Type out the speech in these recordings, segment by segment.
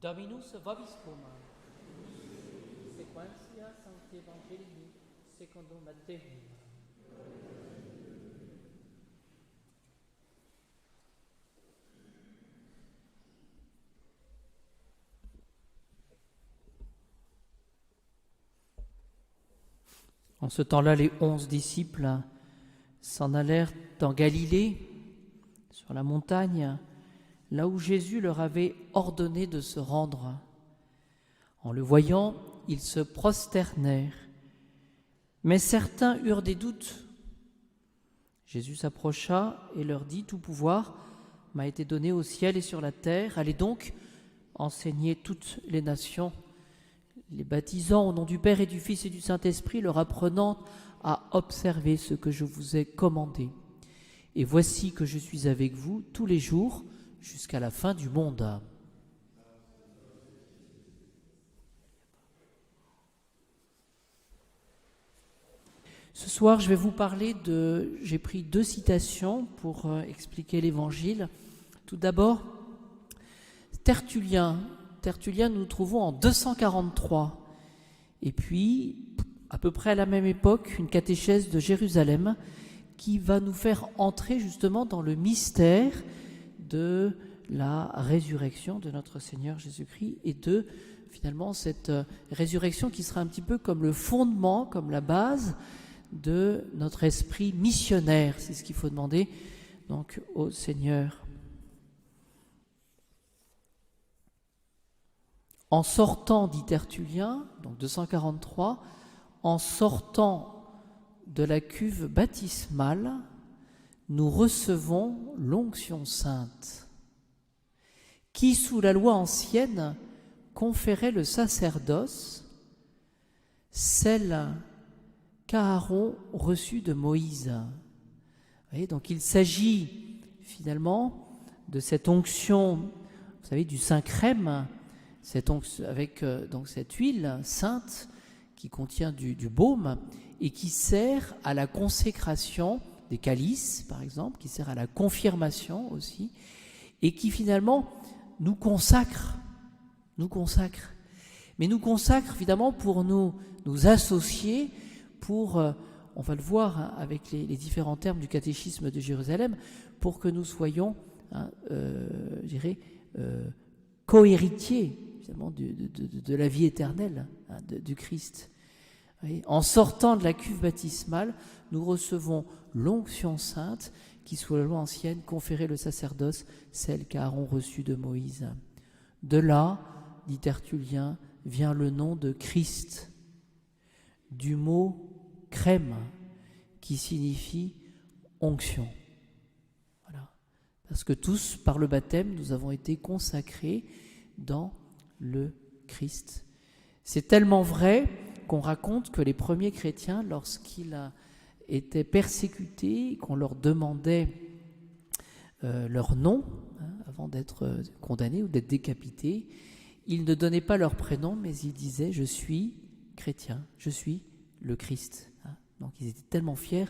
Dominus vobiscum, sequentia Sancti Evangelii secundum Mattheum. En ce temps-là, les 11 disciples s'en allèrent en Galilée, sur la montagne, là où Jésus leur avait ordonné de se rendre. En le voyant, ils se prosternèrent, mais certains eurent des doutes. Jésus s'approcha et leur dit : « Tout pouvoir m'a été donné au ciel et sur la terre. Allez donc enseigner toutes les nations, les baptisant au nom du Père et du Fils et du Saint-Esprit, leur apprenant à observer ce que je vous ai commandé. Et voici que je suis avec vous tous les jours jusqu'à la fin du monde. » Ce soir, je vais vous parler j'ai pris 2 citations pour expliquer l'Évangile. Tout d'abord, Tertullien, nous trouvons en 243. Et puis, à peu près à la même époque, une catéchèse de Jérusalem qui va nous faire entrer justement dans le mystère de la résurrection de notre Seigneur Jésus-Christ et de, finalement, cette résurrection qui sera un petit peu comme le fondement, comme la base de notre esprit missionnaire. C'est ce qu'il faut demander donc au Seigneur. En sortant, dit Tertullien, donc 243, en sortant de la cuve baptismale, nous recevons l'onction sainte, qui, sous la loi ancienne, conférait le sacerdoce, celle qu'Aaron reçut de Moïse. Vous voyez, donc il s'agit finalement de cette onction, vous savez, du saint crème, avec donc cette huile sainte qui contient du baume et qui sert à la consécration des calices, par exemple, qui sert à la confirmation aussi, et qui finalement nous consacre. Mais nous consacre évidemment pour nous associer, pour, on va le voir avec les différents termes du catéchisme de Jérusalem, pour que nous soyons, je dirais, co-héritiers finalement de la vie éternelle du Christ. En sortant de la cuve baptismale, nous recevons l'onction sainte qui, sous la loi ancienne, conférait le sacerdoce, celle qu'Aaron reçut de Moïse. De là, dit Tertullien, vient le nom de Christ, du mot crème, qui signifie onction. Voilà. Parce que tous, par le baptême, nous avons été consacrés dans le Christ. C'est tellement vrai qu'on raconte que les premiers chrétiens, lorsqu'ils étaient persécutés, qu'on leur demandait leur nom, avant d'être condamnés ou d'être décapités, ils ne donnaient pas leur prénom, mais ils disaient « Je suis chrétien, je suis le Christ ». Donc ils étaient tellement fiers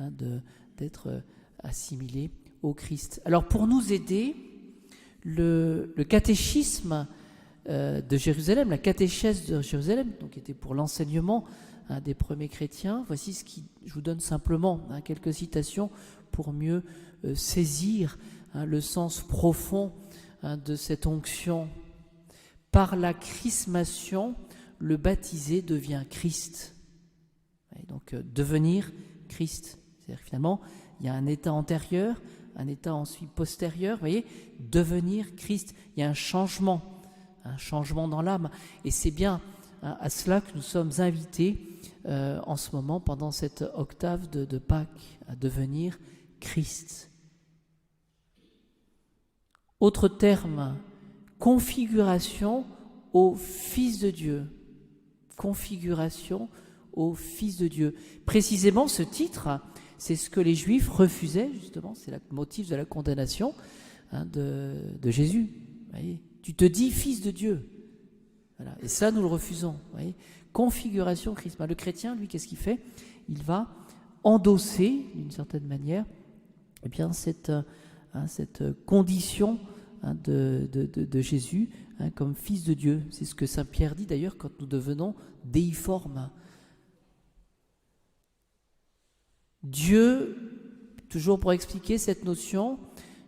d'être assimilés au Christ. Alors pour nous aider, le catéchisme de Jérusalem, la catéchèse de Jérusalem, donc qui était pour l'enseignement des premiers chrétiens, voici ce qui, je vous donne simplement quelques citations pour mieux saisir le sens profond de cette onction. Par la chrismation, le baptisé devient Christ. Et donc devenir Christ. C'est-à-dire finalement, il y a un état antérieur, un état ensuite postérieur, vous voyez, devenir Christ. Il y a un changement dans l'âme. Et c'est bien à cela que nous sommes invités en ce moment, pendant cette octave de Pâques, à devenir Christ. Autre terme, configuration au Fils de Dieu. Configuration au Fils de Dieu. Précisément, ce titre, c'est ce que les Juifs refusaient, justement, c'est le motif de la condamnation de Jésus. Vous voyez, tu te dis Fils de Dieu. Voilà. Et ça, nous le refusons. Vous voyez, configuration Christ. Le chrétien, lui, qu'est-ce qu'il fait ? Il va endosser, d'une certaine manière, eh bien, cette condition de Jésus comme Fils de Dieu. C'est ce que saint Pierre dit d'ailleurs quand nous devenons déiformes. Dieu, toujours pour expliquer cette notion,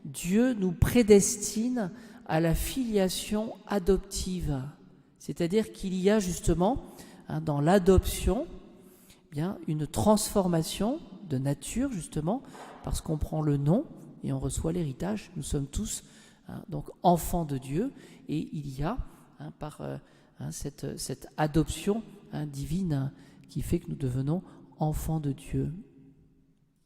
Dieu nous prédestine à la filiation adoptive. C'est-à-dire qu'il y a justement dans l'adoption une transformation de nature justement parce qu'on prend le nom et on reçoit l'héritage. Nous sommes tous donc enfants de Dieu et il y a par cette adoption divine qui fait que nous devenons enfants de Dieu.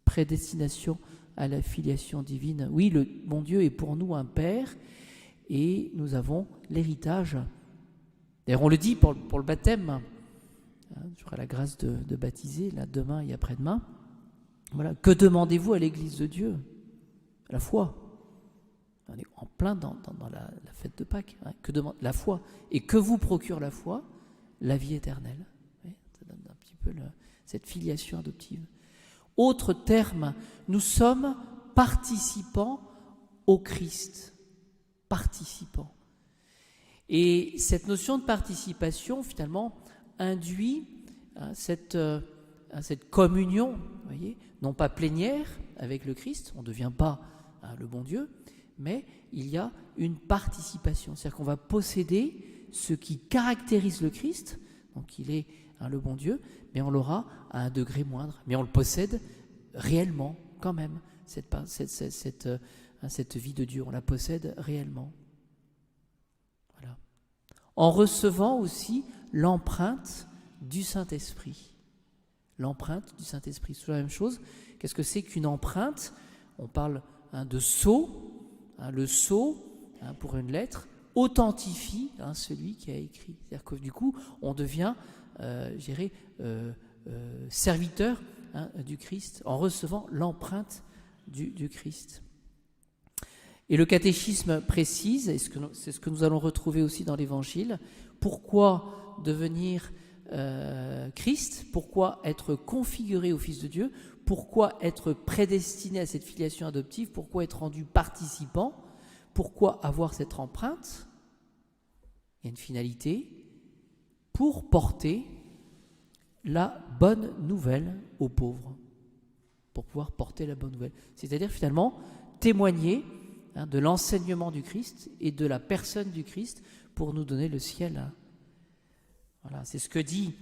Prédestination à la filiation divine. Oui, le bon Dieu est pour nous un Père et nous avons l'héritage. D'ailleurs, on le dit pour le baptême. J'aurai la grâce de baptiser là, demain et après-demain. Voilà. Que demandez-vous à l'Église de Dieu ? La foi. On est en plein dans la fête de Pâques. Que demande la foi. Et que vous procure la foi ? La vie éternelle. Oui, ça donne un petit peu cette filiation adoptive. Autre terme, nous sommes participants au Christ. Participants. Et cette notion de participation, finalement, induit cette communion, vous voyez, non pas plénière avec le Christ, on ne devient pas le bon Dieu, mais il y a une participation. C'est-à-dire qu'on va posséder ce qui caractérise le Christ, donc il est le bon Dieu, mais on l'aura à un degré moindre. Mais on le possède réellement, quand même, cette vie de Dieu, on la possède réellement. Voilà. En recevant aussi l'empreinte du Saint-Esprit. L'empreinte du Saint-Esprit, c'est toujours la même chose. Qu'est-ce que c'est qu'une empreinte ? On parle de sceau. Le sceau, pour une lettre, authentifie celui qui a écrit. C'est-à-dire que du coup, on devient serviteur du Christ en recevant l'empreinte du Christ. Et le catéchisme précise, et c'est ce que nous allons retrouver aussi dans l'Évangile, pourquoi devenir Christ, pourquoi être configuré au Fils de Dieu, pourquoi être prédestiné à cette filiation adoptive, pourquoi être rendu participant, pourquoi avoir cette empreinte. Il y a une finalité pour porter la bonne nouvelle aux pauvres, pour pouvoir porter la bonne nouvelle. C'est-à-dire finalement témoigner de l'enseignement du Christ et de la personne du Christ pour nous donner le ciel. Voilà, c'est ce que dit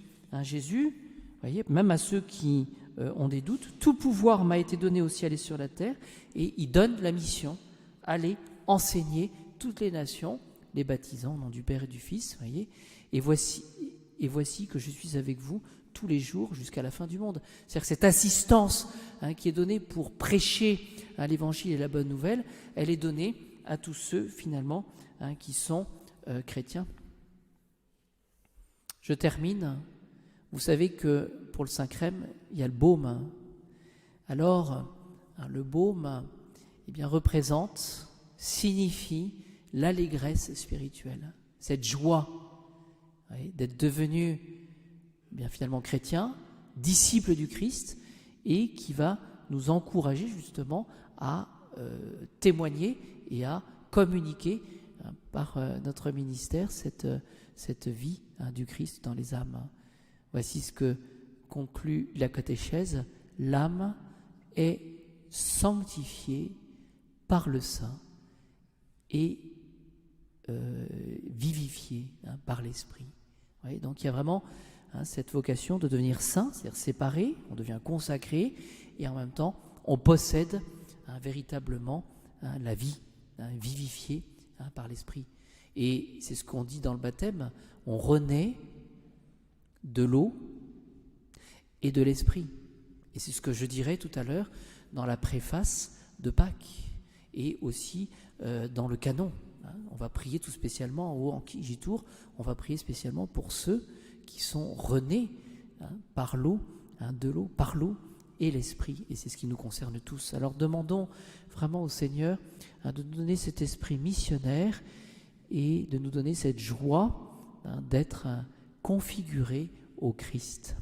Jésus, vous voyez, même à ceux qui ont des doutes. Tout pouvoir m'a été donné au ciel et sur la terre, et il donne la mission, allez enseigner toutes les nations, les baptisant au nom du Père et du Fils, vous voyez, et voici que je suis avec vous tous les jours jusqu'à la fin du monde. C'est-à-dire que cette assistance qui est donnée pour prêcher l'Évangile et la bonne nouvelle, elle est donnée à tous ceux finalement qui sont chrétiens. Je termine. Vous savez que pour le Saint-Crème, il y a le baume. Alors, le baume représente, signifie l'allégresse spirituelle, cette joie d'être devenu finalement chrétien, disciple du Christ, et qui va nous encourager justement à témoigner et à communiquer par notre ministère cette vie du Christ dans les âmes. Voici ce que conclut la catéchèse. L'âme est sanctifiée par le Saint et vivifiée par l'Esprit. Oui, donc il y a vraiment cette vocation de devenir saint, c'est-à-dire séparé, on devient consacré, et en même temps on possède véritablement la vie vivifiée par l'Esprit. Et c'est ce qu'on dit dans le baptême, on renaît de l'eau et de l'Esprit. Et c'est ce que je dirais tout à l'heure dans la préface de Pâques et aussi dans le canon. On va prier tout spécialement en haut en Kijitour, on va prier spécialement pour ceux qui sont renés par l'eau, de l'eau, par l'eau et l'Esprit. Et c'est ce qui nous concerne tous. Alors demandons vraiment au Seigneur de nous donner cet esprit missionnaire et de nous donner cette joie d'être configurés au Christ.